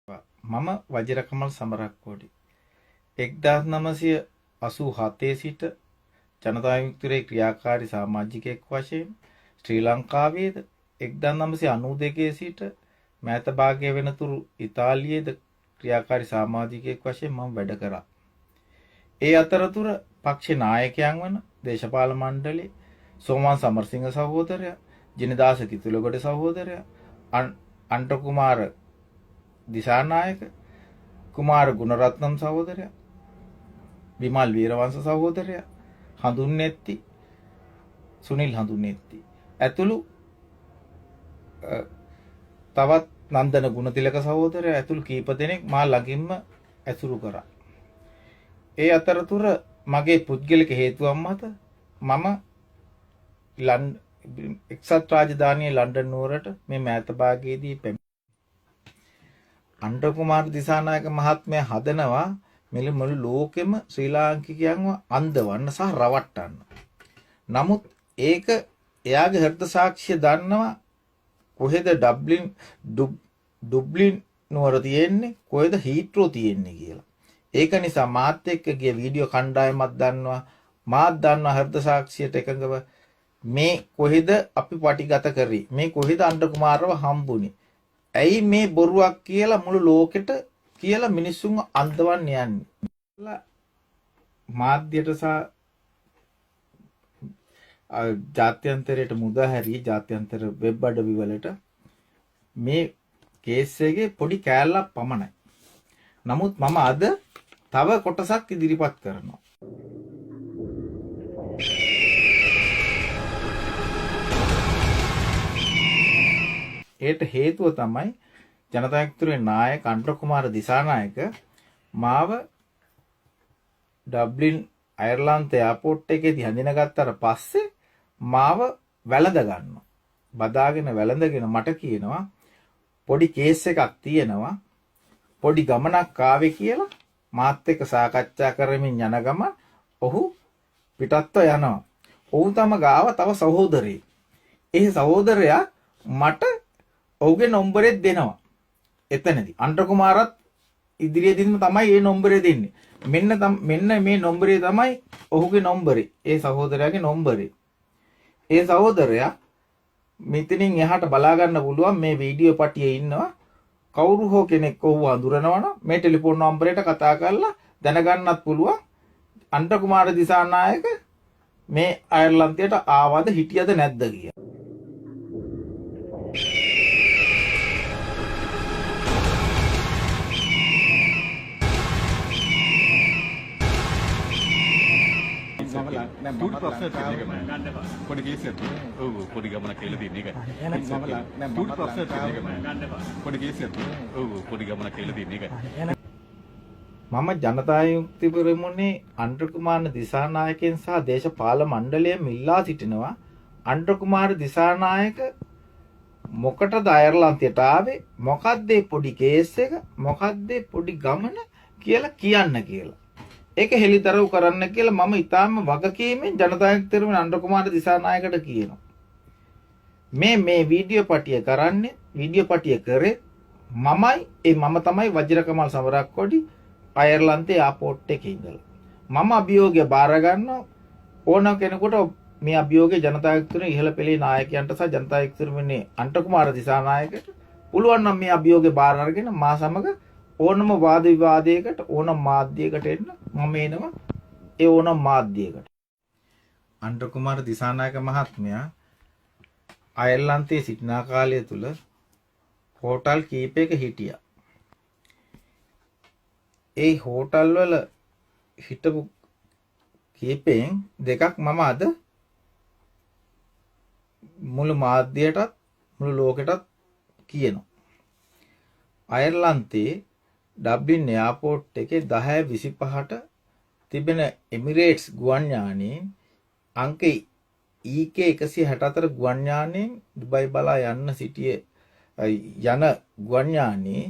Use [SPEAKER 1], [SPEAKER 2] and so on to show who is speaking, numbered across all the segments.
[SPEAKER 1] මම වජිරකමල් සමරක්කෝඩි 1987 සිට ජනතා විමුක්තියේ ක්‍රියාකාරී සමාජිකයෙක් වශයෙන් ශ්‍රී ලංකාවේද 1992 සිට මෑත භාගයේ වෙනතුරු ඉතාලියේද ක්‍රියාකාරී සමාජිකයෙක් වශයෙන් මම වැඩ කරා. ඒ අතරතුර පක්ෂ නායකයන් වන දේශපාලන මණ්ඩලයේ සෝමන් සමරසිංහ සහෝදරයා, ජිනදාස කිතුලගොඩ සහෝදරයා, අන්ට කුමාර දිසානායක, කුමාර ගුණරත්නම් සහෝදරයා, විමල් වීරවංශ සහෝදරයා, හඳුන්නේත්ති, සුනිල් හඳුන්නේත්ති ඇතුළු තවත් නන්දන ගුණතිලක සහෝදරයා ඇතුළු කීප දෙනෙක් මා ළඟින්ම ඇසුරු කරා. ඒ අතරතුර මගේ පුද්ගලික හේතුවක් මත මම එක්සත් රාජධානියේ ලන්ඩන් නුවරට මේ මෑත භාගයේදී අන්ට කුමාර දිසානායක මහත්මයා හදනවා මෙලි මුළු ලෝකෙම ශ්‍රී ලාංකිකයන්ව අන්දවන්න සහ රවට්ටන්න. නමුත් ඒක එයාගේ හෘද සාක්ෂිය දන්නවා කොහෙද ඩුබ්ලින් නුවර තියෙන්නේ, කොහෙද හීත්‍රෝ තියෙන්නේ කියලා. ඒක නිසා මාත් එක්ක ගිය වීඩියෝ කණ්ඩායමක් දන්නවා, මාත් දන්නවා හෘද සාක්ෂියට එකඟව මේ කොහෙද අපි පටිගත කරේ, මේ කොහෙද අන්ට කුමාරව හම්බුනේ, ඇයි මේ බොරුවක් කියලා මුළු ලෝකෙට කියලා මිනිස්සුන්ව අන්දවන්න යන්නේ. මාධ්‍යයට සහ ජාත්‍යන්තරයට මුදාහැරී ජාත්‍යන්තර වෙබ් අඩවි වලට මේ කේස් එකේ පොඩි කෑල්ලක් පමණයි. නමුත් මම අද තව කොටසක් ඉදිරිපත් කරනවා. ඒට හේතුව තමයි ජනතා විමුක්තියේ නායක අන්ට කුමාර දිසානායක මාව ඩබ්ලින් අයර්ලන්ත එයාපෝට් එකේදී හඳිනගත්තට පස්සේ මාව වැළඳ ගන්නවා. බදාගෙන වැළඳගෙන මට කියනවා පොඩි කේස් එකක් තියෙනවා, පොඩි ගමනක් ආවේ කියලා මාත් එක්ක සාකච්ඡා කරමින් යන ගමන් ඔහු පිටත්ව යනවා. ඔහු තම ගාව තව සහෝදරයෙක්. ඒ සහෝදරයා මට ඔහුගේ නම්බරෙත් දෙනවා. එතනදී අන්ට කුමාරත් ඉදිරියේදීම තමයි මේ නම්බරේ දෙන්නේ. මෙන්න මේ නම්බරේ තමයි ඔහුගේ නම්බරේ. ඒ සහෝදරයාගේ නම්බරේ. ඒ සහෝදරයා මෙතනින් එහාට බලා ගන්න පුළුවන් මේ වීඩියෝ පටියේ ඉන්නවා. කවුරු හෝ කෙනෙක් ඔහුව හඳුනනවා නම් මේ ටෙලිෆෝන් නම්බරයට කතා කරලා දැනගන්නත් පුළුවන් අන්ට කුමාර දිසානායක මේ අයර්ලන්තයට ආවද හිටියද නැද්ද කියලා.
[SPEAKER 2] චූටි ප්‍රශ්නයක් තියෙනවා පොඩි කේසයක්. ඔව් පොඩි ගමනක් කියලා තියෙන එකයි. චූටි ප්‍රශ්නයක් තියෙනවා පොඩි කේසයක්. ඔව් පොඩි ගමනක් කියලා තියෙන එකයි.
[SPEAKER 1] මම ජනතා විමුක්ති පෙරමුණේ අන්ට කුමාර දිසානායකයන් සහ දේශපාලන මණ්ඩලයෙන් ඉල්ලා සිටිනවා අන්ට කුමාර දිසානායක මොකටද අයර්ලන්තයට ආවේ, මොකද්ද පොඩි කේස් එක, මොකද්ද පොඩි ගමන කියලා කියන්න කියලා. ඒක හෙලිදරව් කරන්න කියලා මම ඊටාම වගකීමෙන් ජනතා විමුක්තියේ අන්ට කුමාර දිසානායකට කියනවා. මේ වීඩියෝ පටිය කරන්නේ, වීඩියෝ පටිය කරේ මම තමයි වජිරකමල් සමරක්කොඩි අයර්ලන්තයේ එයාපෝට් එකේ ඉඳලා. මම අභියෝගය බාර ගන්නවා. ඕන කෙනෙකුට මේ අභියෝගය ජනතා විමුක්තියේ ඉහළ පෙළේ නායකයන්ට සහ ජනතා විමුක්තියේ අන්ට කුමාර දිසානායකට පුළුවන් නම් මේ අභියෝගය බාර අරගෙන මා සමග ඕනම වාද විවාදයකට ඕනම මාධ්‍යයකට එන්න මම එනවා. ඒ ඕනම මාධ්‍යයකට. අන්ට කුමාර දිසානායක මහත්මයා අයර්ලන්තයේ සිටින කාලය තුල හෝටල් කීපයක හිටියා. ඒ හෝටල් වල හිටපු කීපෙන් දෙකක් මම අද මුළු මාධ්‍යයටත් මුළු ලෝකෙටත් කියනවා. අයර්ලන්තයේ ඩබ්ලින් එයාපෝට් එකේ 10:25ට තිබෙන එමිරේට්ස් ගුවන් යානයෙන් අංක EK164 ගුවන් යානයෙන් දුබයි බලා යන ගුවන් යානයේ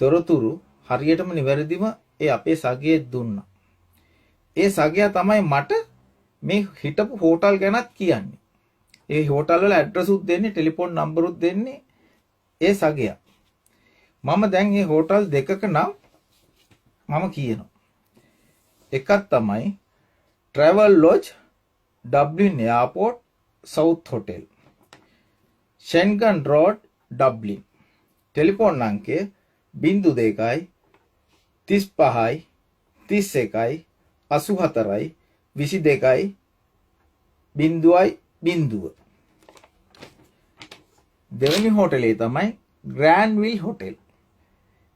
[SPEAKER 1] තොරතුරු හරියටම නිවැරදිව ඒ අපේ සගයේ දුන්නා. ඒ සගයා තමයි මට මේ හිටපු හෝටල් ගැනත් කියන්නේ. ඒ හෝටල් වල ඇඩ්‍රස් උත් දෙන්නේ, ටෙලිෆෝන් නම්බර් උත් දෙන්නේ ඒ සගයා. මම දැන් මේ හෝටල් දෙකක නම් මම කියනවා. එකක් තමයි Travel Lodge Dublin Airport South Hotel Schengen Road Dublin. Telephone අංකය 02 35 31 84 22 0.0. දෙවෙනි හෝටලේ තමයි Granville Hotel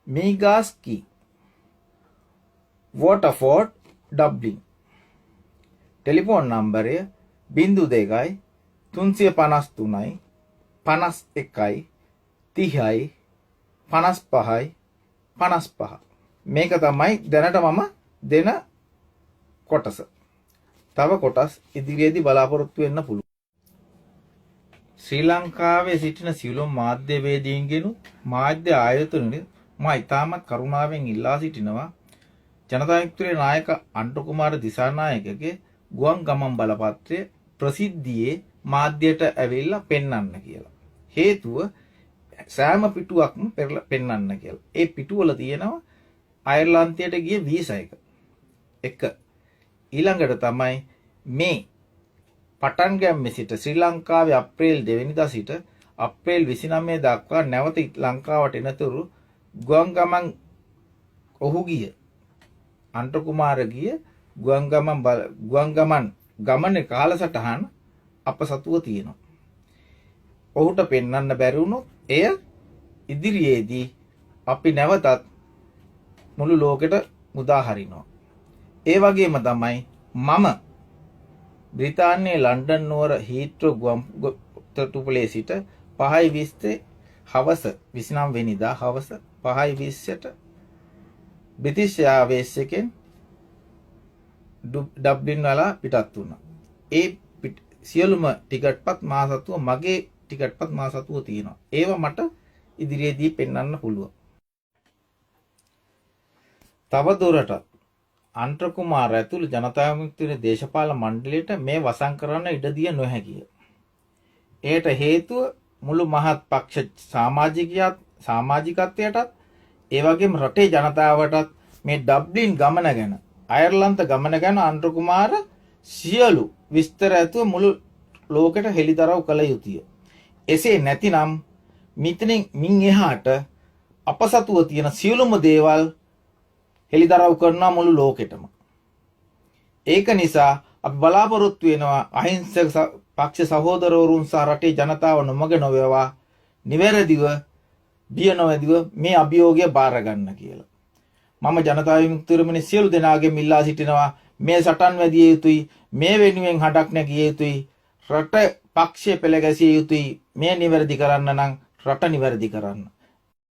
[SPEAKER 1] Megas Key Waterford Dublin. Telephone නම්බරය 02 353 51 30 55 55. මේක තමයි දැනට මම දෙන කොටස. තව කොටස් ඉදිරියේදී බලාපොරොත්තු වෙන්න පුළුවන්. ශ්‍රී ලංකාවේ සිටින සියලුම මාධ්‍යවේදීන්ගෙන් මාධ්‍ය ආයතනෙ මම ඉතාමත් කරුණාවෙන් ඉල්ලා සිටිනවා ජනතා විමුක්තියේ නායක අන්ටු කුමාර දිසානායකගේ ගුවන් ගමන් බලපත්‍රය ප්‍රසිද්ධියේ මාධ්‍යයට ඇවිල්ලා පෙන්වන්න කියලා. හේතුව සෑම පිටුවක්ම පෙන්වන්න කියලා. ඒ පිටුවල තියෙනවා අයර්ලන්තයට ගිය වීසා එක. ඊළඟට තමයි මේ පටන් ගැම්මේ සිට ශ්‍රී ලංකාවේ අප්‍රේල් 2 වෙනිදා සිට අප්‍රේල් 29 දක්වා නැවත ලංකාවට එනතුරු ගුවන් ගමන් ගිය අන්ටු කුමාර ගිය ගුවන් ගමනේ කාලසටහන අප සතුව තියෙනවා. ඔහුට පෙන්වන්න බැරි වුණොත් එය ඉදිරියේදී අපි නැවතත් මුළු ලෝකෙට මුදා හරිනවා. ඒ වගේම තමයි මම බ්‍රිතාන්‍යයේ ලන්ඩන් නුවර හීත්‍රෝ ගුවන්තොටුපළේ සිට 5:20 හවස 29 වෙනිදා හවස 5:20ට බ්‍රිටිෂ් එයාර්වේස් එකෙන් ඩබ්ලින් වල පිටත් වුණා. ඒ සියලුම ටිකට්පත් මා සතුව මගේ ටිකට්පත් මා සතුව තියෙනවා. ඒව මට ඉදිරියේදී පෙන්වන්න පුළුවන්. තව දුරටත් අන්ට්‍ර කුමාර ඇතුළු ජනතා විමුක්තියේ දේශපාලන මණ්ඩලයට මේ වසන් කරන්න ඉඩ දිය නොහැකිය. එයට හේතුව මුළු මහත් පක්ෂ සමාජිකත්වයටත් ඒ වගේම රටේ ජනතාවටත් මේ ඩබ්ලින් ගමන ගැන අයර්ලන්ත ගමන ගැන අන්ට්‍ර කුමාර සියලු විස්තර ඇතුව මුළු ලෝකෙට හෙළිදරව් කළ යුතුය. එසේ නැතිනම් මින් එහාට අප සතුව තියෙන සියලුම දේවල් හෙළිදරව් කරනවා මුළු ලෝකෙටම. ඒක නිසා අපි බලාපොරොත්තු වෙනවා අහිංසක පක්ෂ සහෝදරවරුන් සහ රටේ ජනතාව නොමග නොවේවා නිවැරදිව බිය නොවැදිව මේ අභියෝගය බාර ගන්න කියලා. මම ජනතා විමුක්තියේ සියලු දෙනාගේ මිල්ලා සිටිනවා මේ සටන් වැදිය යුතුයි, මේ වෙනුවෙන් හඩක් නැගිය යුතුයි, රට පක්ෂය පෙළ ගැසිය යුතුයි. මේ නිවැරදි කරන්න නම් රට නිවැරදි කරන්න.